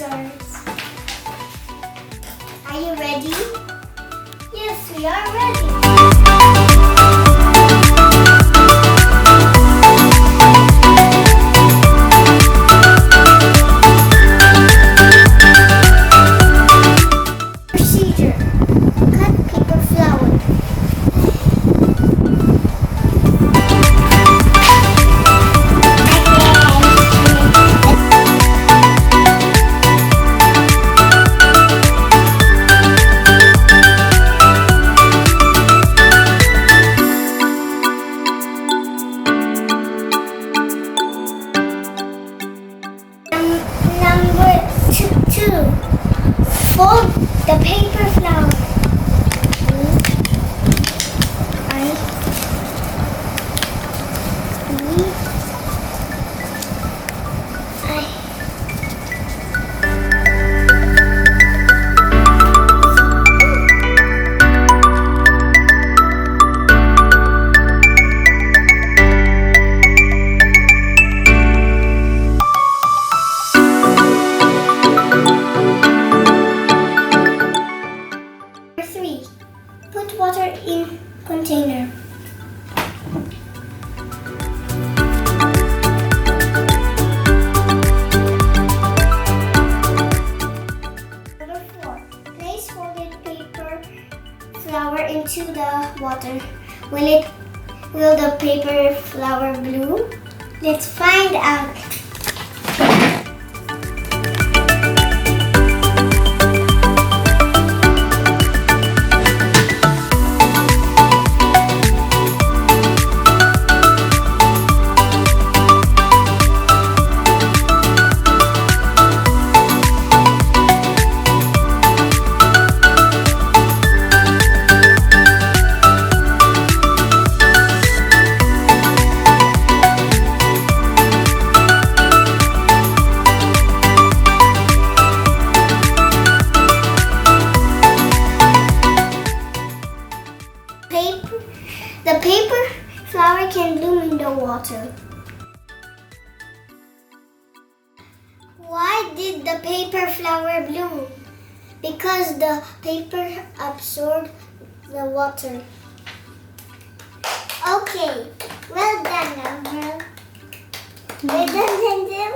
scissors. Are you ready? Yes, we are ready. Procedure. Cut paper flower. Number two. Fold the paper flower. Number three. Put water in container. Number four. Place folded paper flower into the water. Will the paper flower bloom? Let's find out. The paper flower can bloom in the water. Why did the paper flower bloom? Because the paper absorbed the water. Okay, well done, Amber. Well done, Denzel.